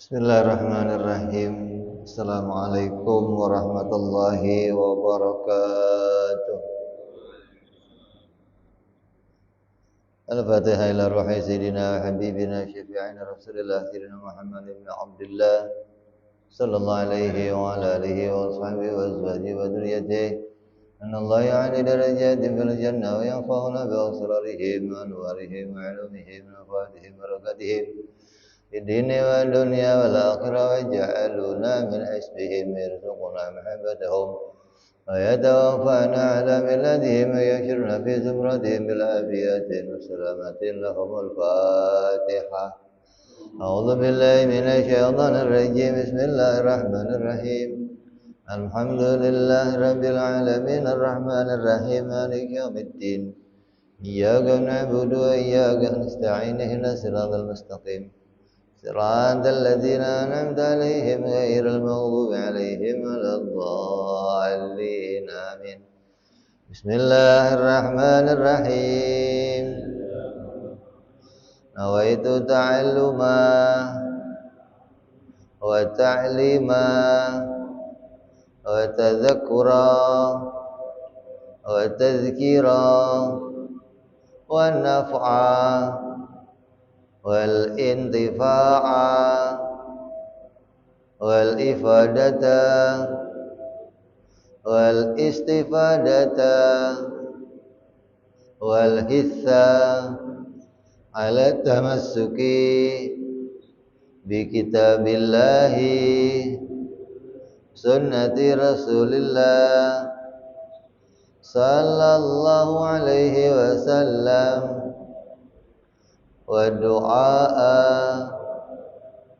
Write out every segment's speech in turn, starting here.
Bismillahirrahmanirrahim. Assalamualaikum warahmatullahi wabarakatuh. Al-Fatihah ila ruhi sayyidina wa habibina syafi'ina Rasulillah sayyidina Muhammad ibn Abdullah sallallahu alaihi wa ala alihi wa sahbihi wa azwajihi wa dzurriyyatihi. Anallahu ya'ni darajatin fil jannah wa yanfa'una bi asrarihim wa anwarihim wa 'ulumihim wa fawaidihim wa barakatihim Bidini wa dunya wal akhirah wa ja'aluna min hisbihim yarzuquna mahabbatahum wa yatawaffana ala milladihim wa yashiruna fi zumratihim bil afiyatin wa salamatin lahumul fatihah. A'udzu billahi minasy syaithanir rajim. Bismillahirrahmanirrahim. Alhamdulillahi rabbil alamin arrahmanir rahim maliki yaumiddin. Iyyaka na'budu wa iyyaka nasta'in ihdinas siratal mustaqim. صراط الذين أنعمت عليهم غير المغضوب عليهم ولا الضالين آمين. بسم الله الرحمن الرحيم. نويت تعلما وتعليما وتذكرا وتذكيرا والنفعا wal intifa'a wal ifadata wal istifadata wal hissa ala tamassuki bi kitabillahi sunnati rasulillah sallallahu alaihi wasallam wa du'a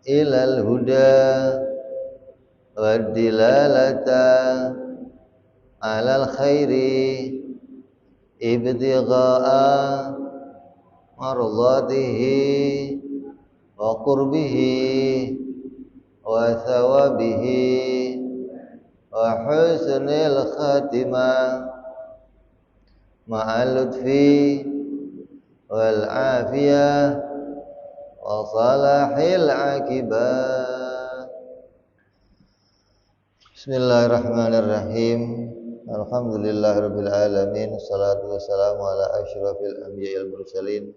ilal huda wa dilalata alal khairi ibtigha'a mardatihi wa qurbihi wa thawabihi wa husnil khatimah ma'al lutfi wal afiyah wa salahil akibah. Bismillahirrahmanirrahim. Alhamdulillahirabbil alamin. Wassalatu wassalamu ala asyrafil anbiya'il mursalin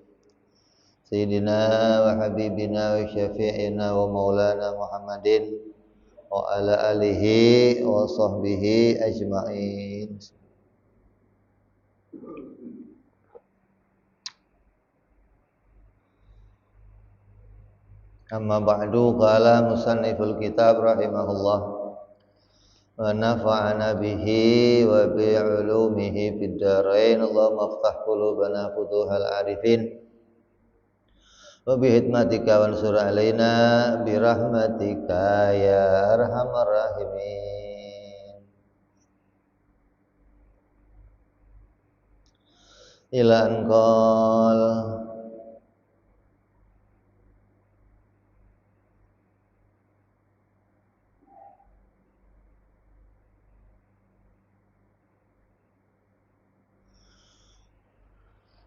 sayyidina wa habibina wa syafi'ina wa maulana Muhammadin wa ala alihi wa sahbihi ajma'in. Amma ba'du, qala musanniful kitab rahimahullah wa nafa'ana bihi wa bi'ulumihi fid dharain. Allahumma aftah qulubana futuhal arifin wa bihikmatika wansur alaina birahmatika ya arhamar rahimin. Ila anqal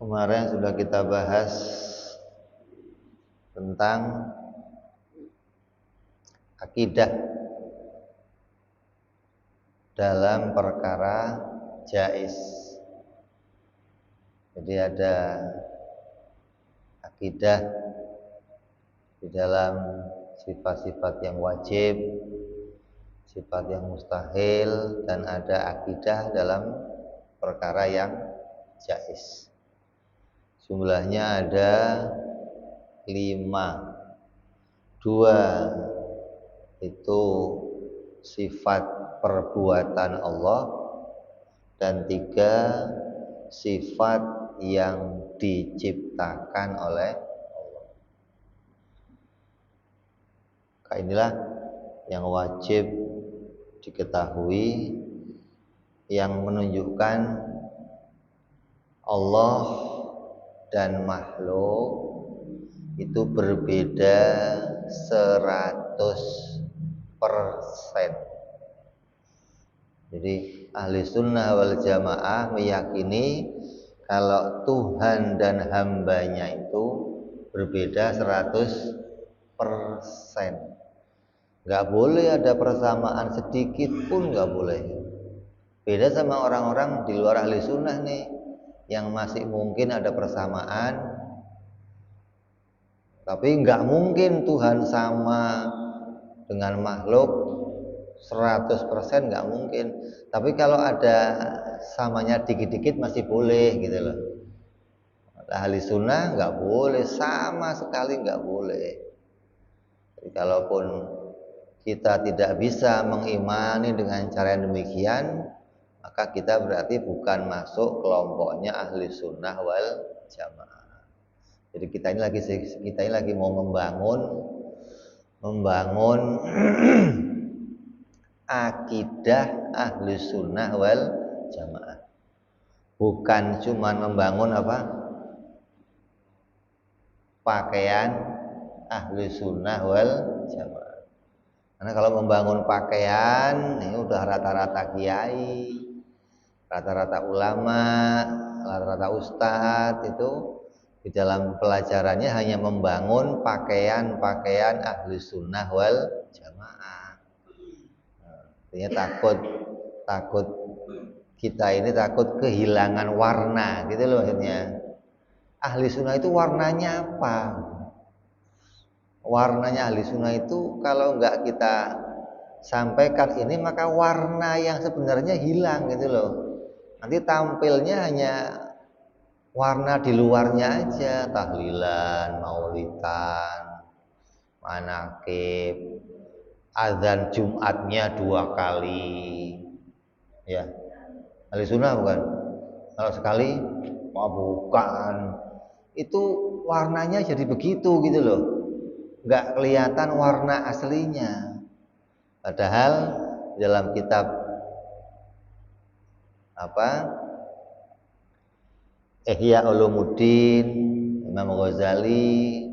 kemarin sudah kita bahas tentang akidah dalam perkara jaiz. Jadi ada akidah di dalam sifat-sifat yang wajib, sifat yang mustahil, dan ada akidah dalam perkara yang jaiz. Jumlahnya ada 5. 2 itu sifat perbuatan Allah, dan 3 sifat yang diciptakan oleh Allah. Inilah yang wajib diketahui, yang menunjukkan Allah dan makhluk itu berbeda 100%. Jadi ahli sunnah wal jamaah meyakini kalau Tuhan dan hambanya itu berbeda 100%. Nggak boleh ada persamaan sedikit pun, nggak boleh. Beda sama orang-orang di luar ahli sunnah nih, yang masih mungkin ada persamaan, tapi nggak mungkin Tuhan sama dengan makhluk 100%, nggak mungkin. Tapi kalau ada samanya dikit-dikit masih boleh gitu loh. Ahli sunnah nggak boleh, sama sekali nggak boleh. Jadi kalaupun kita tidak bisa mengimani dengan cara yang demikian, maka kita berarti bukan masuk kelompoknya ahli sunnah wal jamaah. Jadi kita ini lagi mau membangun akidah ahli sunnah wal jamaah. Bukan cuma membangun pakaian ahli sunnah wal jamaah. Karena kalau membangun pakaian ini udah rata-rata kiai, rata-rata ulama, rata-rata ustadz itu di dalam pelajarannya hanya membangun pakaian ahli sunnah wal jamaah. Artinya takut kita ini takut kehilangan warna gitu loh maksudnya. Ahli sunnah itu warnanya apa? Warnanya ahli sunnah itu kalau nggak kita sampaikan ini, maka warna yang sebenarnya hilang gitu loh. Nanti tampilnya hanya warna di luarnya aja, tahlilan, maulidan, manakib, azan Jumatnya 2 kali. Ya, ahli sunnah bukan? Kalau sekali, bukan. Itu warnanya jadi begitu gitu loh. Nggak kelihatan warna aslinya. Padahal dalam kitab Ihya Ulumuddin Imam Ghazali,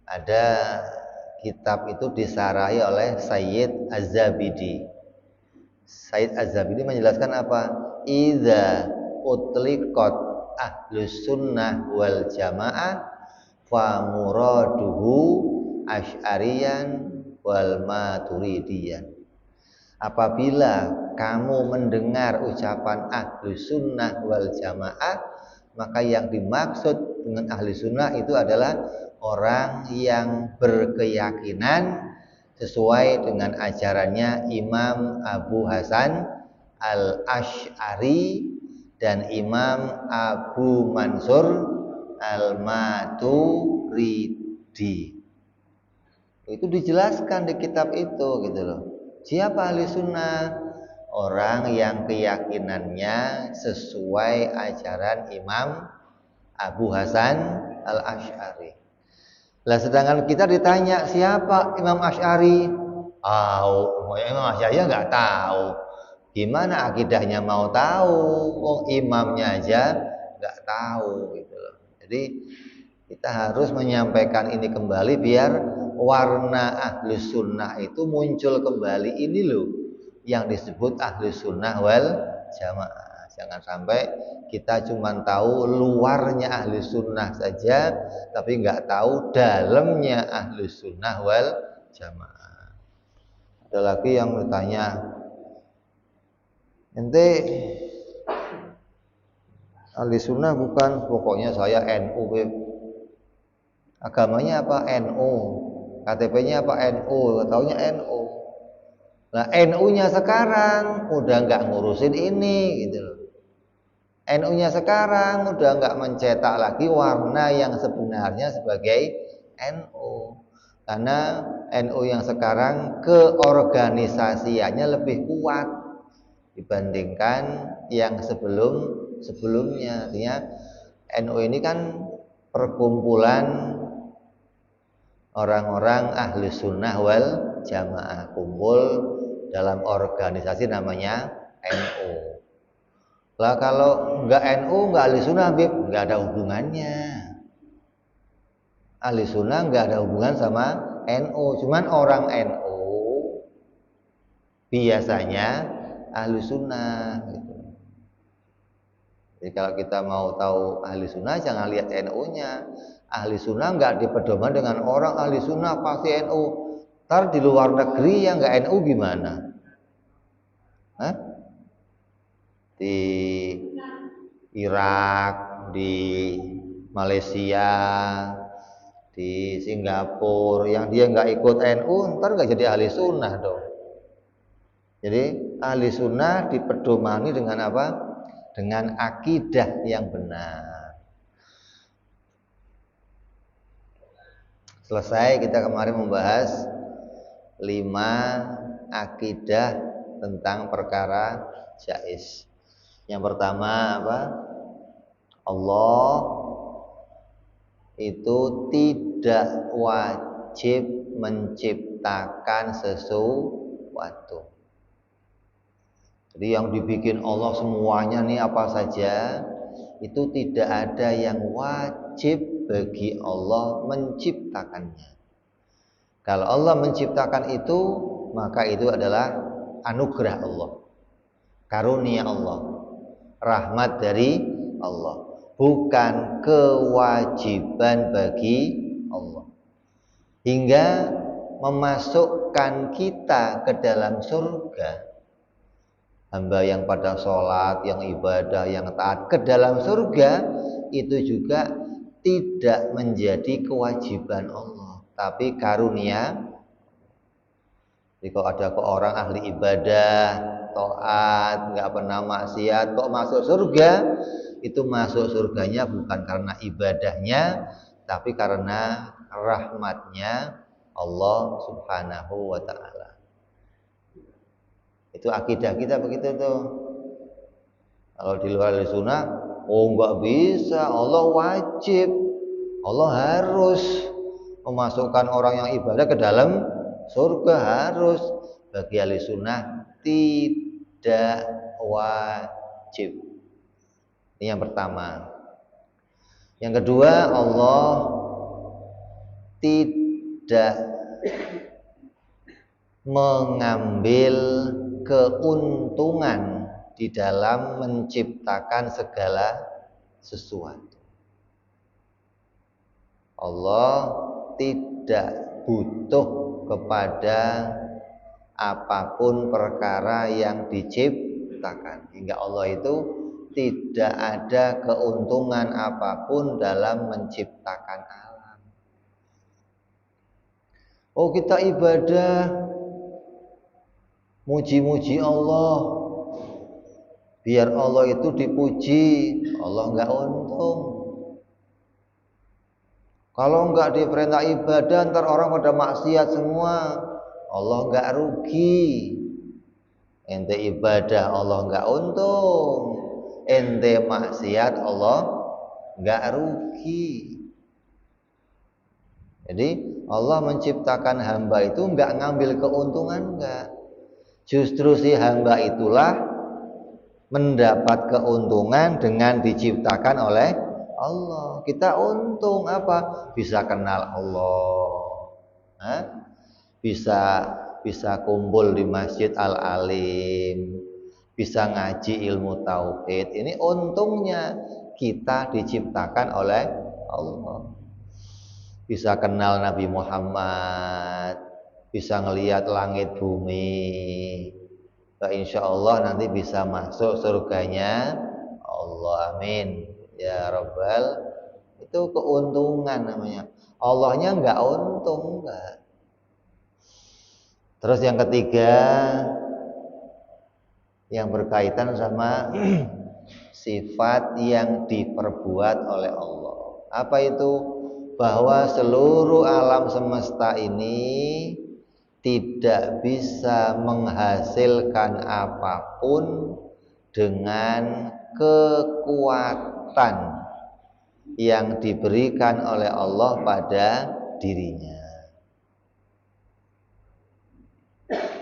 ada kitab itu disarahi oleh Sayyid Az-Zabidi. Sayyid Az-Zabidi menjelaskan apa? Idza utliqat ahlus sunnah wal jamaah fa muraduhu asy'ariyan wal maturidiyan. Apabila kamu mendengar ucapan ahli sunnah wal jamaah, maka yang dimaksud dengan ahli sunnah itu adalah orang yang berkeyakinan sesuai dengan ajarannya Imam Abu Hasan Al-Asy'ari dan Imam Abu Mansur Al-Maturidi. Itu dijelaskan di kitab itu gitu loh. Siapa ahli sunnah? Orang yang keyakinannya sesuai ajaran Imam Abu Hasan Al-Asy'ari. Lah sedangkan kita ditanya siapa Imam Asy'ari? Imam Asy'ari nggak tahu. Gimana akidahnya mau tahu? Imamnya aja nggak tahu gitu loh. Jadi kita harus menyampaikan ini kembali biar warna ahli sunnah itu muncul kembali, ini loh yang disebut ahli sunnah wal jamaah. Jangan sampai kita cuma tahu luarnya ahli sunnah saja tapi nggak tahu dalamnya ahli sunnah wal jamaah. Ada lagi yang bertanya, ente ahli sunnah bukan? Pokoknya saya NU. Agamanya apa? NU. KTP-nya apa? NU. Taunya NU. Nah, NU-nya sekarang udah nggak ngurusin ini gitu loh. NU-nya sekarang udah nggak mencetak lagi warna yang sebenarnya sebagai NU. Karena NU yang sekarang keorganisasiannya lebih kuat dibandingkan yang sebelumnya. Artinya NU ini kan perkumpulan orang-orang ahli sunnah wal jamaah, kumpul dalam organisasi namanya NU. Lah kalau nggak NU nggak ahli sunnah, nggak ada hubungannya. Ahli sunnah nggak ada hubungan sama NU, cuman orang NU biasanya ahli sunnah gitu. Jadi kalau kita mau tahu ahli sunnah jangan lihat NU-nya. Ahli sunnah nggak dipedoman dengan orang ahli sunnah pasti NU. Ntar di luar negeri yang nggak NU gimana? Hah? Di Irak, di Malaysia, di Singapura, yang dia nggak ikut NU, ntar nggak jadi ahli sunnah dong. Jadi ahli sunnah dipedomani dengan apa? Dengan akidah yang benar. Selesai kita kemarin membahas 5 akidah tentang perkara jaiz. Yang pertama apa? Allah itu tidak wajib menciptakan sesuatu. Jadi yang dibikin Allah semuanya nih apa saja, itu tidak ada yang wajib bagi Allah menciptakannya. Kalau Allah menciptakan itu, maka itu adalah anugerah Allah, karunia Allah, rahmat dari Allah, bukan kewajiban bagi Allah. Hingga memasukkan kita ke dalam surga. Hamba yang pada sholat, yang ibadah, yang taat ke dalam surga, itu juga tidak menjadi kewajiban Allah, tapi karunia. Jadi kalau ada orang ahli ibadah, taat, nggak pernah maksiat, kok masuk surga, itu masuk surganya bukan karena ibadahnya, tapi karena rahmatnya Allah Subhanahu wa ta'ala. Itu akidah kita begitu tuh. Kalau di luar sunnah, oh nggak bisa, Allah wajib, Allah harus memasukkan orang yang ibadah ke dalam surga, harus. Bagi ahli sunnah tidak wajib. Ini yang pertama. Yang kedua, Allah tidak mengambil keuntungan di dalam menciptakan segala sesuatu. Allah tidak butuh kepada apapun perkara yang diciptakan, hingga Allah itu tidak ada keuntungan apapun dalam menciptakan alam. Oh, kita ibadah muji-muji Allah, biar Allah itu dipuji, Allah nggak untung. Kalau nggak diperintah ibadah, ntar orang pada maksiat semua, Allah nggak rugi. Ente ibadah Allah nggak untung, ente maksiat Allah nggak rugi. Jadi Allah menciptakan hamba itu nggak ngambil keuntungan, nggak. Justru si hamba itulah mendapat keuntungan dengan diciptakan oleh Allah. Kita untung apa? Bisa kenal Allah, bisa kumpul di Masjid Al-Alim, bisa ngaji ilmu tauhid. Ini untungnya kita diciptakan oleh Allah. Bisa kenal Nabi Muhammad, bisa ngelihat langit bumi. Insya Allah nanti bisa masuk surganya Allah, amin ya Rabbal. Itu keuntungan namanya. Allahnya nggak untung, enggak. Terus yang ketiga, yang berkaitan sama sifat yang diperbuat oleh Allah. Apa itu? Bahwa seluruh alam semesta ini tidak bisa menghasilkan apapun dengan kekuatan yang diberikan oleh Allah pada dirinya.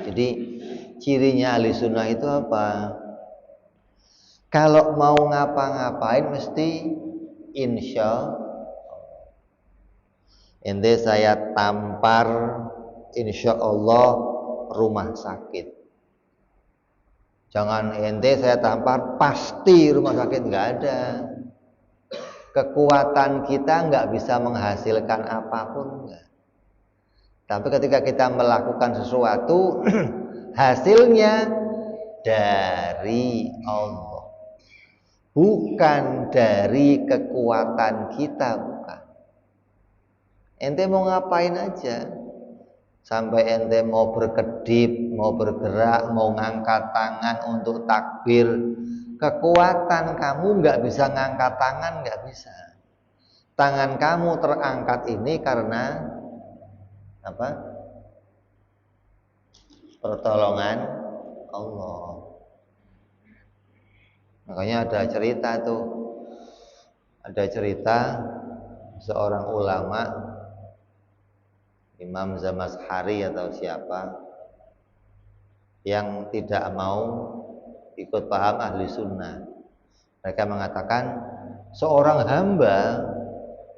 Jadi cirinya ahli sunnah itu apa? Kalau mau ngapa-ngapain mesti insya Allah. Ente saya tampar, insya Allah rumah sakit. Jangan ente saya tampar pasti rumah sakit, nggak ada. Kekuatan kita nggak bisa menghasilkan apapun, enggak. Tapi ketika kita melakukan sesuatu hasilnya dari Allah, bukan dari kekuatan kita, bukan. Ente mau ngapain aja, sampai ente mau berkedip, mau bergerak, mau ngangkat tangan untuk takbir, kekuatan kamu nggak bisa ngangkat tangan, nggak bisa. Tangan kamu terangkat ini karena apa? Pertolongan Allah. Makanya ada cerita tuh, ada cerita seorang ulama, Imam Zamashari atau siapa, yang tidak mau ikut paham ahli sunnah. Mereka mengatakan seorang hamba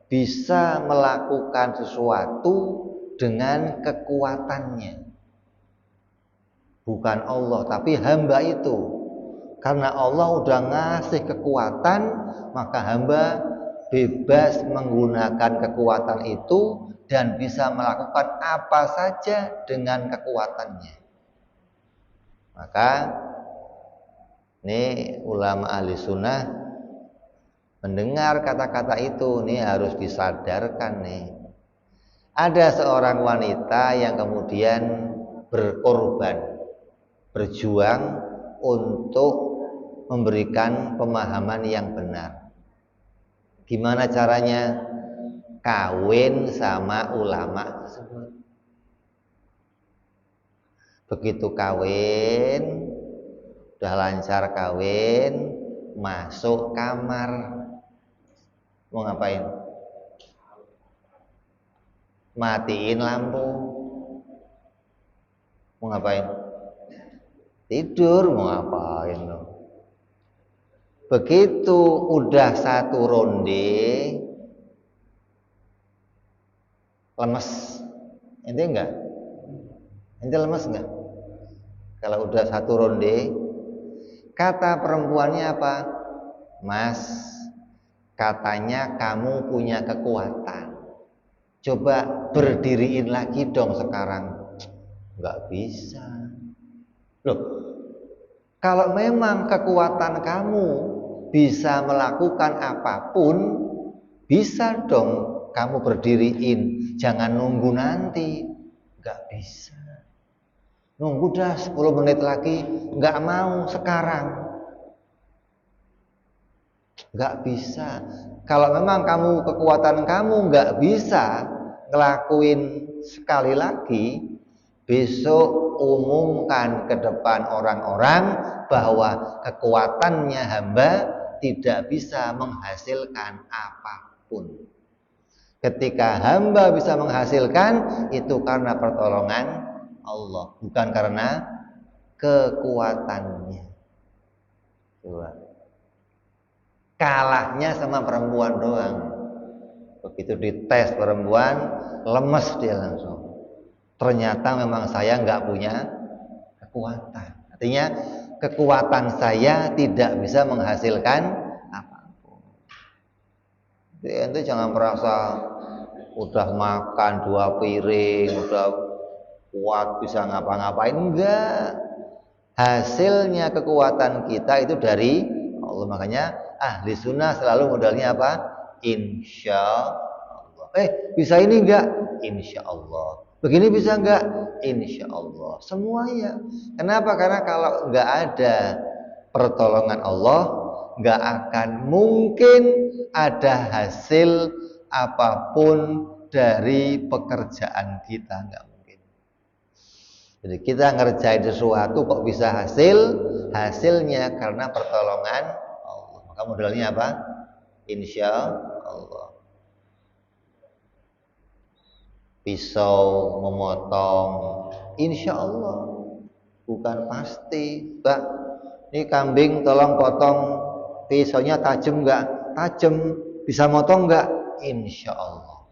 bisa melakukan sesuatu dengan kekuatannya, bukan Allah tapi hamba itu. Karena Allah udah ngasih kekuatan, maka hamba bebas menggunakan kekuatan itu dan bisa melakukan apa saja dengan kekuatannya. Maka ini ulama ahli sunnah mendengar kata-kata itu, nih harus disadarkan nih. Ada seorang wanita yang kemudian berkorban, berjuang untuk memberikan pemahaman yang benar. Gimana caranya? Kawin sama ulama tersebut. Begitu kawin, udah lancar kawin, masuk kamar, mau ngapain? Matiin lampu, mau ngapain? Tidur, mau ngapain lo? Begitu udah satu ronde, lemes. Ente enggak? Ente lemes enggak? Kalau udah satu ronde, kata perempuannya apa? Mas, katanya kamu punya kekuatan, coba berdiriin lagi dong sekarang. Enggak bisa. Loh, kalau memang kekuatan kamu bisa melakukan apapun, bisa dong kamu berdiriin, jangan nunggu nanti. Enggak bisa. Nunggu dah 10 menit lagi, enggak mau sekarang. Enggak bisa. Kalau memang kekuatan kamu enggak bisa ngelakuin sekali lagi, besok umumkan ke depan orang-orang bahwa kekuatannya hamba tidak bisa menghasilkan apapun. Ketika hamba bisa menghasilkan, itu karena pertolongan Allah, bukan karena kekuatannya. Coba. Kalahnya sama perempuan doang. Begitu dites perempuan, lemes dia langsung. Ternyata memang saya nggak punya kekuatan. Artinya kekuatan saya tidak bisa menghasilkan apapun. Jadi ente jangan merasa udah makan 2 piring, udah kuat bisa ngapa-ngapain. Enggak. Hasilnya kekuatan kita itu dari Allah. Makanya ahli sunnah selalu modalnya apa? Insya Allah. Bisa ini enggak? Insya Allah. Begini bisa enggak? Insya Allah. Semuanya. Kenapa? Karena kalau enggak ada pertolongan Allah, enggak akan mungkin ada hasil apapun dari pekerjaan kita, enggak mungkin. Jadi kita ngerjain sesuatu kok bisa hasilnya karena pertolongan Allah. Maka modalnya apa? Insya Allah. Pisau memotong, insya Allah, bukan pasti. Mbak, ini kambing tolong potong, pisaunya tajam enggak? Tajam. Bisa motong enggak? Insya Allah.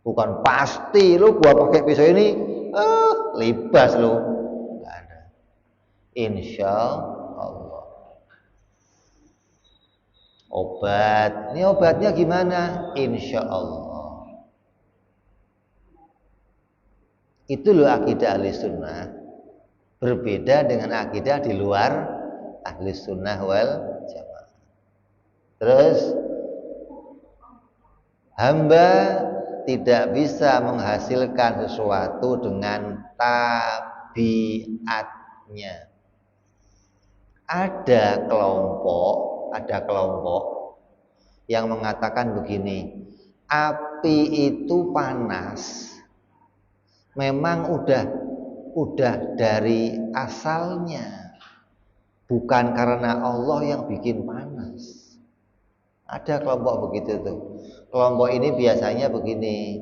Bukan pasti lu gua pakai pisau ini libas lu. Enggak ada. Insya Allah. Obat, ini obatnya gimana? Insya Allah. Itu loh akidah ahli sunnah. Berbeda dengan akidah di luar ahli sunnah wal jamaah. Terus hamba tidak bisa menghasilkan sesuatu dengan tabiatnya. Ada kelompok yang mengatakan begini, api itu panas. Memang udah dari asalnya, bukan karena Allah yang bikin panas. Ada kelompok begitu tuh. Kelompok ini biasanya begini,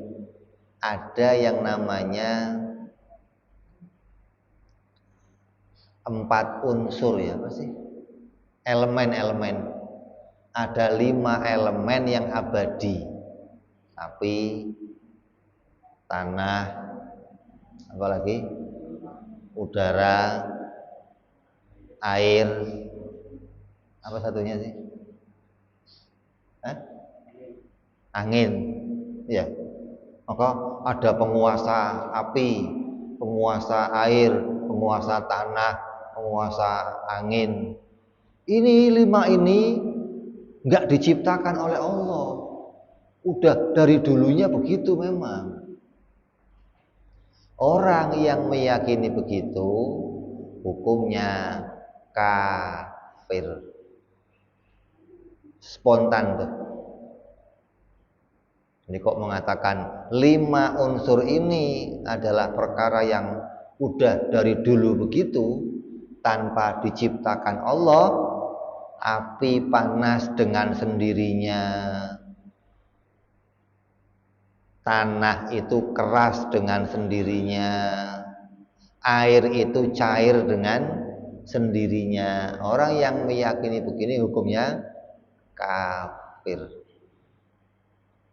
ada yang namanya 4 unsur ya, apa sih? Elemen-elemen. Ada 5 elemen yang abadi. Api, tanah, apalagi udara, air, apa satunya sih? Angin, ya. Maka ada penguasa api, penguasa air, penguasa tanah, penguasa angin. Ini 5 ini nggak diciptakan oleh Allah. Udah dari dulunya begitu memang. Orang yang meyakini begitu hukumnya kafir. Spontan tuh. Jadi kok mengatakan 5 unsur ini adalah perkara yang udah dari dulu begitu, tanpa diciptakan Allah. Api panas dengan sendirinya, tanah itu keras dengan sendirinya, air itu cair dengan sendirinya. Orang yang meyakini begini hukumnya kafir.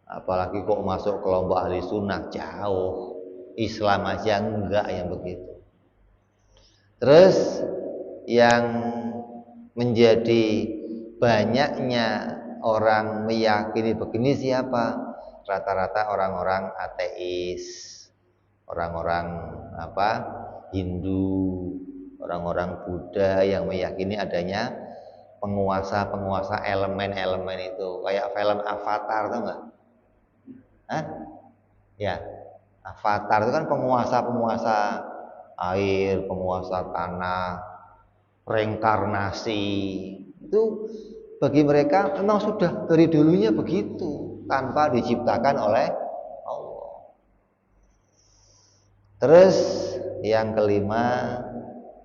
Apalagi kok masuk kelompok ahli sunnah, jauh. Islam aja enggak yang begitu. Terus yang menjadi banyaknya orang meyakini begini siapa? Rata-rata orang-orang ateis, orang-orang Hindu, orang-orang Buddha yang meyakini adanya penguasa-penguasa elemen-elemen itu. Kayak film Avatar, tau nggak? Ya, Avatar itu kan penguasa-penguasa air, penguasa tanah, reinkarnasi. Itu bagi mereka memang sudah dari dulunya begitu, tanpa diciptakan oleh Allah. Terus yang kelima,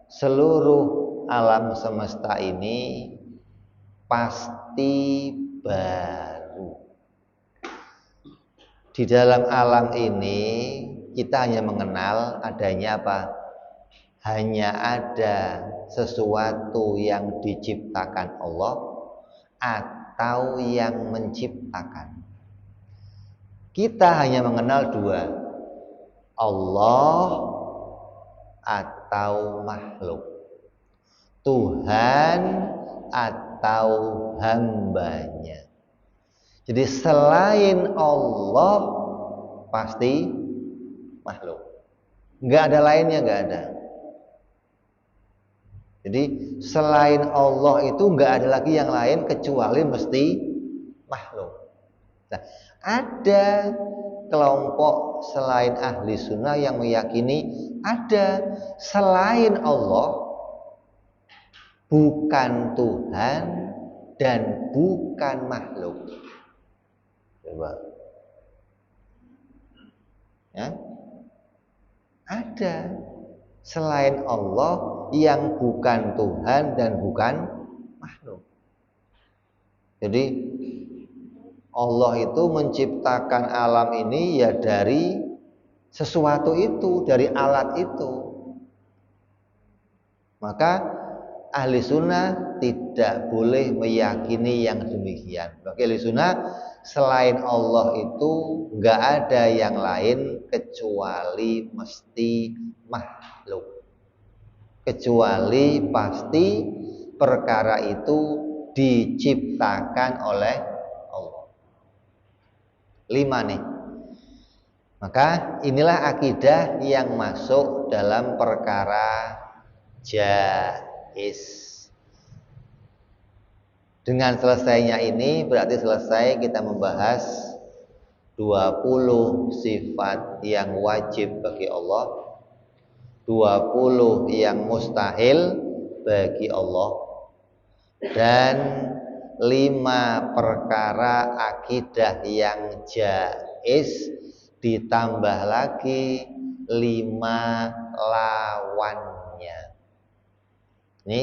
seluruh alam semesta ini pasti baru. Di dalam alam ini kita hanya mengenal adanya apa? Hanya ada sesuatu yang diciptakan Allah atau yang menciptakan. Kita hanya mengenal 2, Allah atau makhluk, Tuhan atau hambanya. Jadi selain Allah pasti makhluk, nggak ada lainnya, nggak ada. Jadi selain Allah itu nggak ada lagi yang lain kecuali mesti makhluk. Nah, ada kelompok selain ahli sunnah yang meyakini ada selain Allah bukan Tuhan dan bukan makhluk. Coba. Ya. Ada selain Allah yang bukan Tuhan dan bukan makhluk. Jadi Allah itu menciptakan alam ini ya dari sesuatu itu, dari alat itu. Maka ahli sunnah tidak boleh meyakini yang demikian. Bagi ahli sunnah, selain Allah itu nggak ada yang lain kecuali mesti makhluk. Kecuali pasti perkara itu diciptakan oleh Allah. 5 nih. Maka inilah akidah yang masuk dalam perkara jaiz. Dengan selesainya ini berarti selesai kita membahas 20 sifat yang wajib bagi Allah, 20 yang mustahil bagi Allah, dan 5 perkara akidah yang jaiz, ditambah lagi 5 lawannya. Ini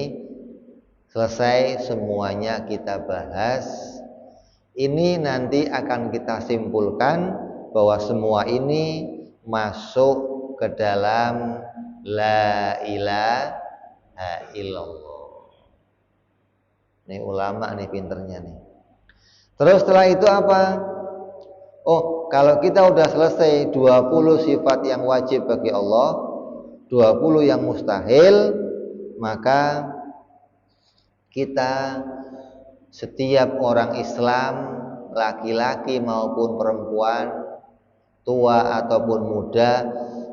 selesai semuanya kita bahas. Ini nanti akan kita simpulkan bahwa semua ini masuk ke dalam la ilaha illallah. Ini ulama nih pinternya nih. Terus setelah itu apa? Oh, kalau kita udah selesai 20 sifat yang wajib bagi Allah, 20 yang mustahil, maka kita setiap orang Islam, laki-laki maupun perempuan, tua ataupun muda,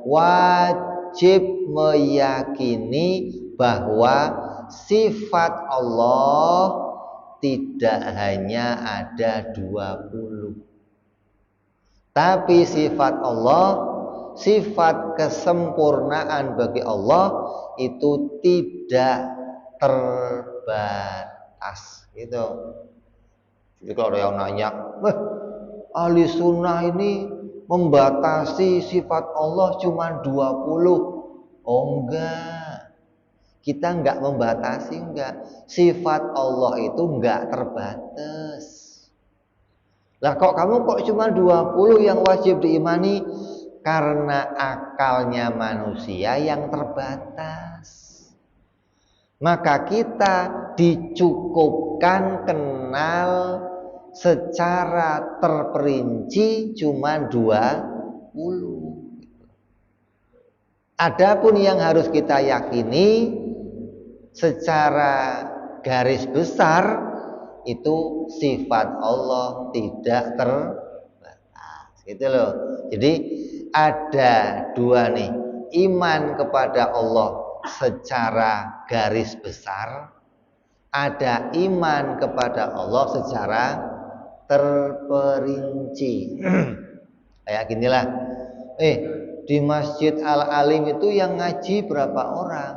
wajib meyakini bahwa sifat Allah tidak hanya ada 20. Tapi sifat Allah, sifat kesempurnaan bagi Allah itu tidak terbatas gitu. Jadi kalau ada yang nanya, ahli sunnah ini membatasi sifat Allah cuma 20. Oh enggak, kita enggak membatasi, enggak. Sifat Allah itu enggak terbatas. Lah kok kamu kok cuma 20 yang wajib diimani? Karena akalnya manusia yang terbatas. Maka kita dicukupkan kenal secara terperinci cuma 20. Adapun yang harus kita yakini secara garis besar itu sifat Allah tidak terbatas. Gitu loh. Jadi ada 2 nih, iman kepada Allah secara garis besar, ada iman kepada Allah secara terperinci. Kayak ginilah, di Masjid Al-Alim itu yang ngaji berapa orang?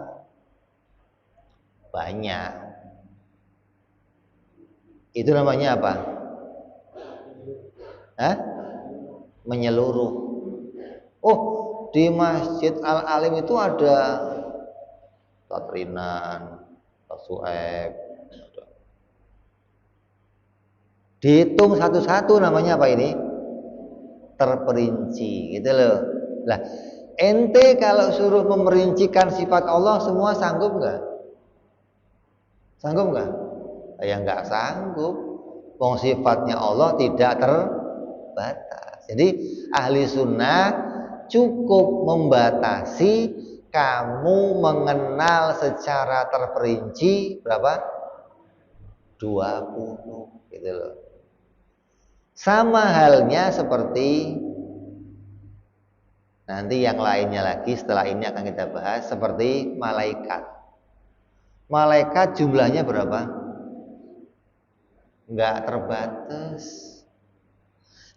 Banyak. Itu namanya apa? Menyeluruh. Oh, di Masjid Al-Alim itu ada Tatrinan, Tasueb. Dihitung satu-satu namanya apa ini? Terperinci, gitu loh. Lah, ente kalau suruh memerincikan sifat Allah semua sanggup nggak? Sanggup nggak? Ya nggak sanggup. Wong sifatnya Allah tidak terbatas. Jadi ahli sunnah cukup membatasi kamu mengenal secara terperinci berapa? 20 gitu loh. Sama halnya seperti nanti yang lainnya lagi setelah ini akan kita bahas seperti malaikat. Malaikat jumlahnya berapa? Enggak terbatas.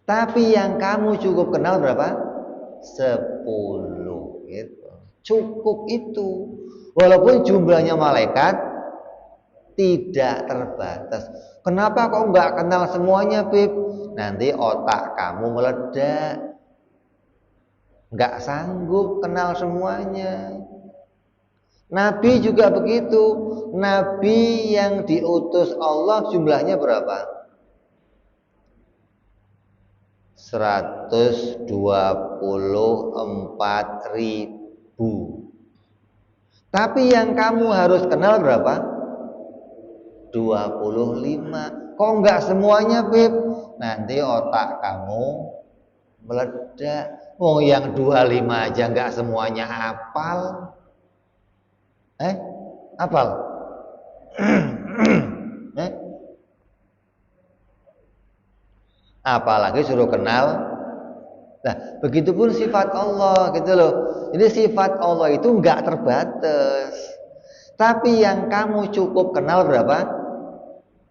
Tapi yang kamu cukup kenal berapa? 10 gitu. Cukup itu. Walaupun jumlahnya malaikat tidak terbatas. Kenapa kok enggak kenal semuanya, Bib? Nanti otak kamu meledak. Enggak sanggup kenal semuanya. Nabi juga begitu. Nabi yang diutus Allah jumlahnya berapa? 124.000. Tapi yang kamu harus kenal berapa? 25. Kok enggak semuanya, Beb? Nanti otak kamu meledak. Oh, yang 25 aja enggak semuanya hafal. Hafal? Apalagi suruh kenal Nah, begitupun sifat Allah gitu loh. Ini sifat Allah itu enggak terbatas. Tapi yang kamu cukup kenal berapa?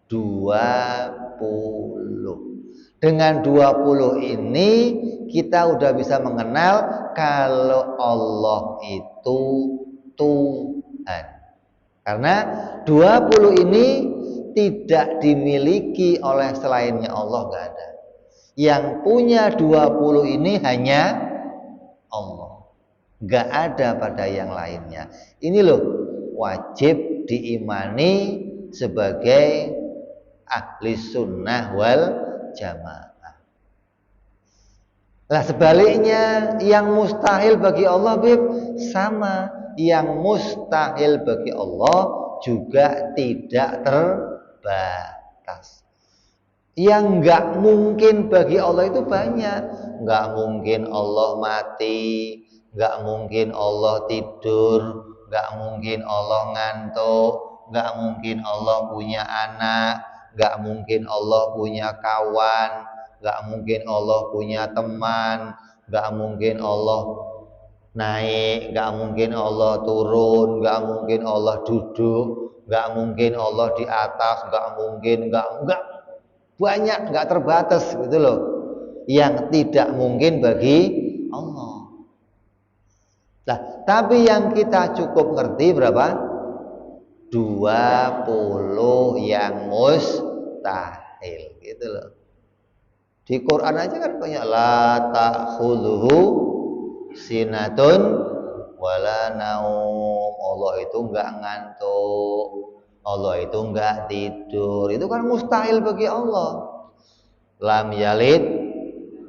20. Dengan 20 ini kita udah bisa mengenal kalau Allah itu Tuhan. Karena 20 ini tidak dimiliki oleh selainnya Allah, enggak ada. Yang punya 20 ini hanya Allah. Enggak ada pada yang lainnya. Ini loh wajib diimani sebagai ahli sunnah wal jamaah. Nah sebaliknya yang mustahil bagi Allah sama, yang mustahil bagi Allah juga tidak terbatas. Yang enggak mungkin bagi Allah itu banyak. Enggak mungkin Allah mati, enggak mungkin Allah tidur, enggak mungkin Allah ngantuk, enggak mungkin Allah punya anak, enggak mungkin Allah punya kawan, enggak mungkin Allah punya teman, enggak mungkin Allah naik, enggak mungkin Allah turun, enggak mungkin Allah duduk, enggak mungkin Allah di atas, enggak mungkin, enggak banyak, enggak terbatas gitu loh. Yang tidak mungkin bagi Allah. Nah, tapi yang kita cukup ngerti berapa? 20 yang mustahil gitu loh. Di Quran aja kan banyak la ta'khudhuhu sinatun wala naum. Allah itu enggak ngantuk, Allah itu enggak tidur. Itu kan mustahil bagi Allah. Lam yalid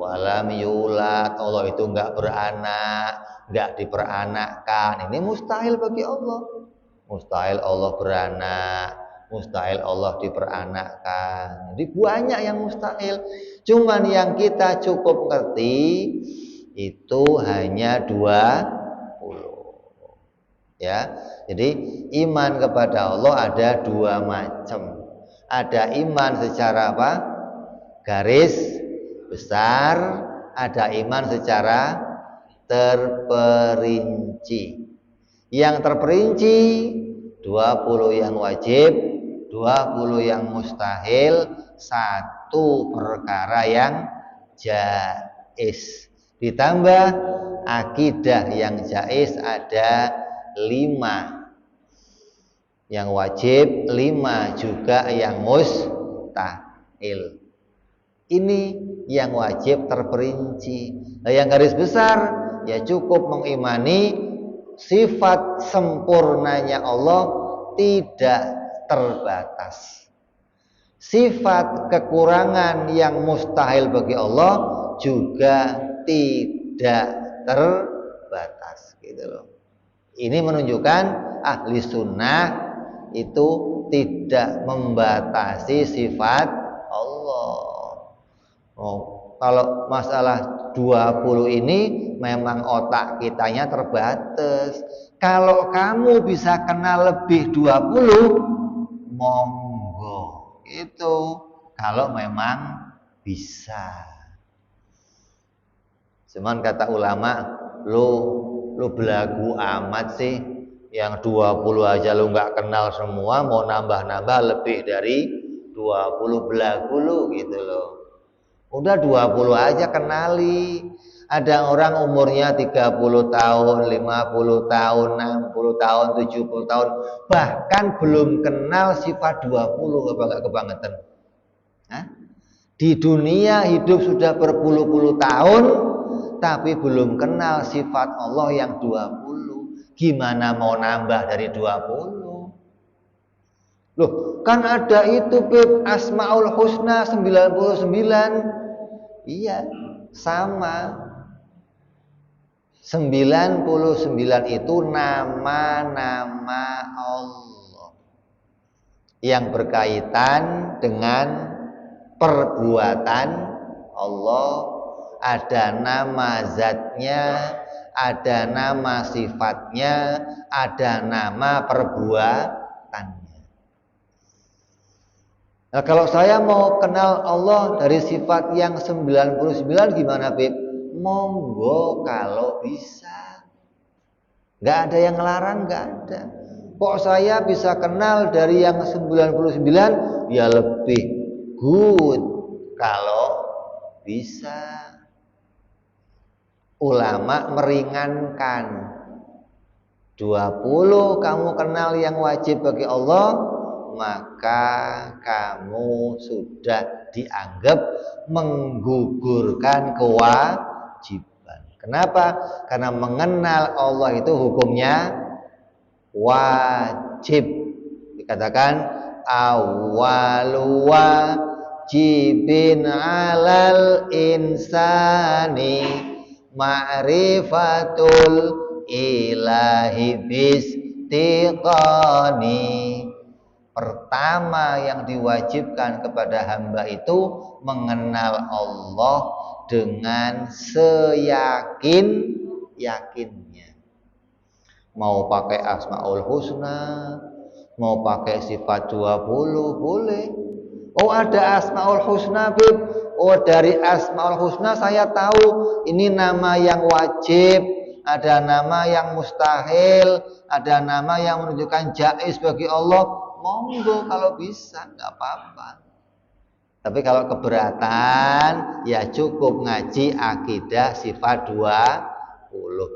walam yulad. Allah itu enggak beranak, enggak diperanakkan. Ini mustahil bagi Allah. Mustahil Allah beranak, mustahil Allah diperanakkan. Jadi banyak yang mustahil. Cuman yang kita cukup ngerti itu hanya 20. Ya. Jadi iman kepada Allah ada dua macam. Ada iman secara apa? Garis besar, ada iman secara terperinci. Yang terperinci 20 yang wajib, 20 yang mustahil, satu perkara yang jaiz. Ditambah akidah yang jaiz ada 5. Yang wajib 5, juga yang mustahil. Ini yang wajib terperinci. Nah, yang garis besar ya cukup mengimani sifat sempurnanya Allah tidak terbatas. Sifat kekurangan yang mustahil bagi Allah juga tidak terbatas gitu loh. Ini menunjukkan ahli sunnah itu tidak membatasi sifat Allah. Kalau masalah 20 ini memang otak kitanya terbatas. Kalau kamu bisa kenal lebih 20, monggo. Itu kalau memang bisa. Cuman kata ulama, lu belagu amat sih. Yang 20 aja lu nggak kenal semua, mau nambah-nambah lebih dari 20, belagu lu gitu loh. Udah 20 aja kenali. Ada orang umurnya 30 tahun, 50 tahun, 60 tahun, 70 tahun, bahkan belum kenal sifat 20, apa enggak kebangetan? Hah? Di dunia hidup sudah berpuluh-puluh tahun, tapi belum kenal sifat Allah yang 20. Gimana mau nambah dari 20? Loh, kan ada itu Asmaul Husna 99. Iya, sama. 99 itu nama-nama Allah yang berkaitan dengan perbuatan Allah. Ada nama zatnya, ada nama sifatnya, ada nama perbuatannya. Nah, kalau saya mau kenal Allah dari sifat yang 99 gimana, Beb? monggo kalau bisa. Nggak ada yang ngelarang, nggak ada. Kok saya bisa kenal dari yang 99, ya lebih good kalau bisa. Ulama meringankan. 20 kamu kenal yang wajib bagi Allah, maka kamu sudah dianggap menggugurkan kewajiban. Kenapa? Karena mengenal Allah itu hukumnya wajib. Dikatakan awwalu wajibin 'alal insani ma'rifatul ilahi bistiqani. Pertama yang diwajibkan kepada hamba itu mengenal Allah dengan seyakin-yakinnya. Mau pakai Asmaul Husna, mau pakai sifat 20 boleh. Oh, ada Asmaul Husna, Bib. Oh, dari Asmaul Husna saya tahu ini nama yang wajib, ada nama yang mustahil, ada nama yang menunjukkan jaiz bagi Allah. Monggo kalau bisa, nggak apa-apa. Tapi kalau keberatan, ya cukup ngaji akidah sifat 20.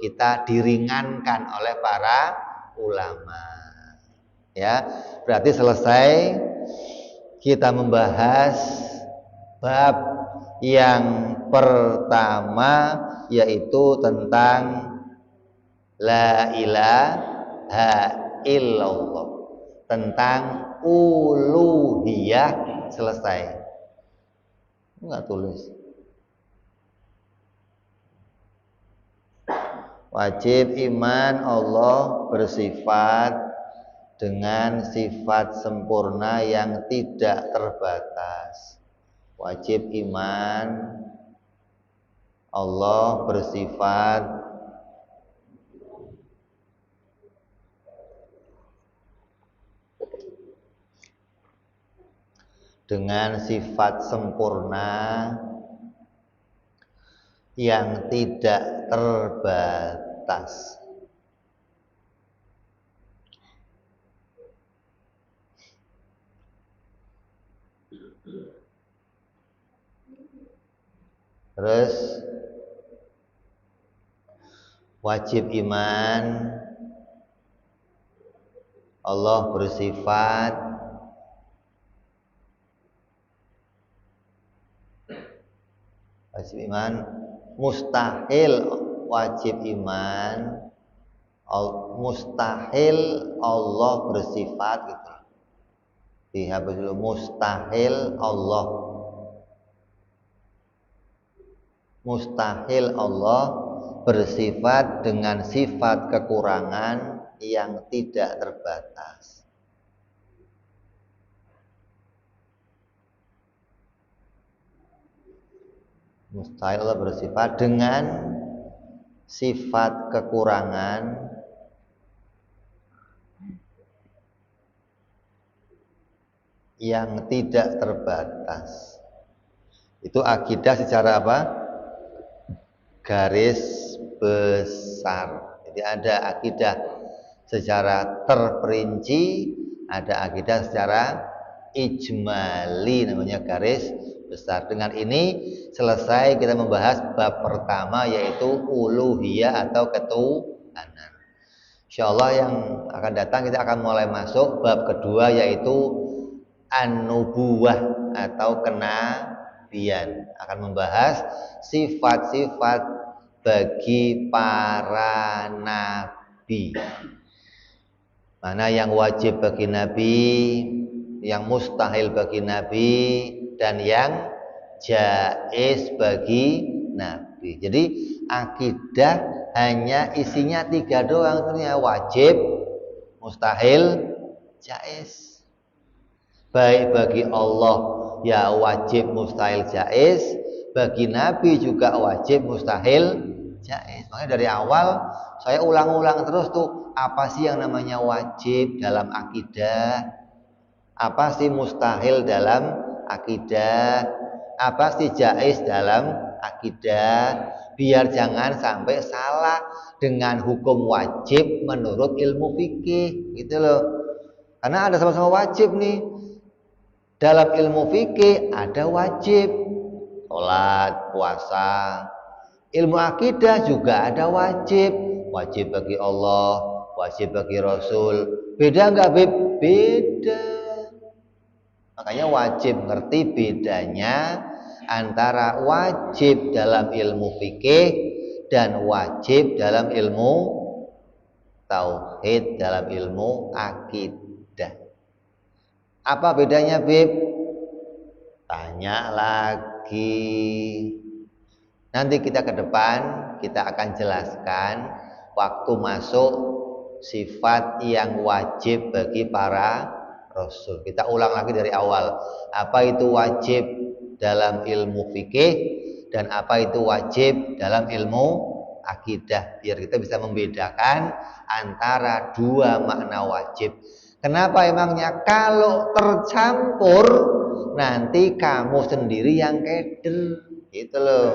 Kita diringankan oleh para ulama. Ya, berarti selesai kita membahas bab yang pertama, yaitu tentang la ilaha illallah, tentang uluhiyah. Selesai. Enggak tulis. Wajib iman Allah bersifat dengan sifat sempurna yang tidak terbatas. Wajib iman Allah bersifat dengan sifat sempurna yang tidak terbatas. Terus wajib iman Allah bersifat wajib iman mustahil. Wajib iman mustahil Allah bersifat gitu. Dihapus dulu, mustahil Allah. Mustahil Allah bersifat dengan sifat kekurangan yang tidak terbatas. Mustahil Allah bersifat dengan sifat kekurangan yang tidak terbatas. Itu akidah secara apa? Garis besar. Jadi ada akidah secara terperinci, ada akidah secara ijmali, namanya garis besar. Dengan ini selesai kita membahas bab pertama, yaitu uluhiyah atau ketuhanan. Insyaallah yang akan datang kita akan mulai masuk bab kedua, yaitu an-nubuwah atau kenabian. Akan membahas sifat-sifat bagi para nabi. Mana yang wajib bagi nabi, yang mustahil bagi nabi, dan yang jaiz bagi nabi. Jadi akidah hanya isinya 3 doang, sebenarnya wajib, mustahil, jaiz. Baik bagi Allah ya wajib, mustahil, jaiz. Bagi nabi juga wajib, mustahil, jaiz. Makanya dari awal saya ulang-ulang terus tuh, apa sih yang namanya wajib dalam akidah? Apa sih mustahil dalam akidah? Apa sih jaiz dalam akidah, biar jangan sampai salah dengan hukum wajib menurut ilmu fikih, gitu loh. Karena ada sama-sama wajib nih. Dalam ilmu fikih ada wajib, sholat, puasa. Ilmu akidah juga ada wajib, wajib bagi Allah, wajib bagi Rasul. Beda nggak, Bib? Beda. Makanya wajib ngerti bedanya antara wajib dalam ilmu fikih dan wajib dalam ilmu tauhid, dalam ilmu akidah. Apa bedanya, Bib? Tanya lagi. Nanti kita ke depan kita akan jelaskan waktu masuk sifat yang wajib bagi para rasul. Kita ulang lagi dari awal. Apa itu wajib dalam ilmu fikih dan apa itu wajib dalam ilmu akidah, biar kita bisa membedakan antara dua makna wajib. Kenapa emangnya? Kalau tercampur nanti kamu sendiri yang keder, gitu loh.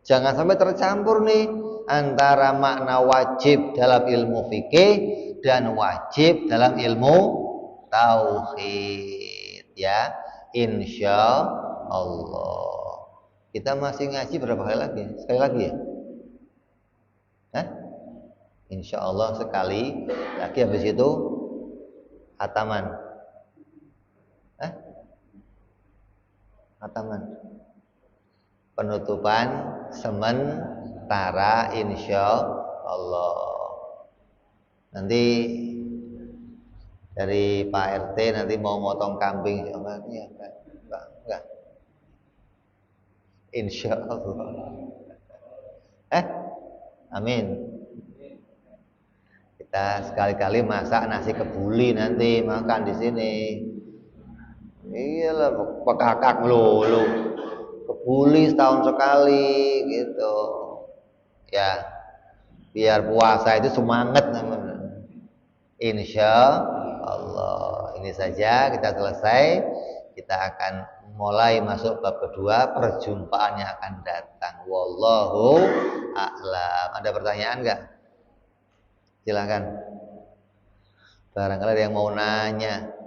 Jangan sampai tercampur nih antara makna wajib dalam ilmu fikih dan wajib dalam ilmu tauhid, ya. Insya Allah. Kita masih ngaji berapa kali lagi? Sekali lagi ya? Hah? Insya Allah sekali lagi, habis itu hataman. Hah? Hataman. Penutupan sementara insya Allah. Nanti dari Pak RT nanti mau motong kambing apa ya, enggak. Insya Allah. Amin. Kita sekali-kali masak nasi kebuli nanti makan di sini. Iyalah, pekakak melulu. Kebuli setahun sekali gitu. Ya, biar puasa itu semangat namanya. Insya Allah. Ini saja kita selesai. Kita akan mulai masuk bab kedua, perjumpaan yang akan datang. Wallahu a'lam. Ada pertanyaan enggak? Silakan. Barangkali ada yang mau nanya.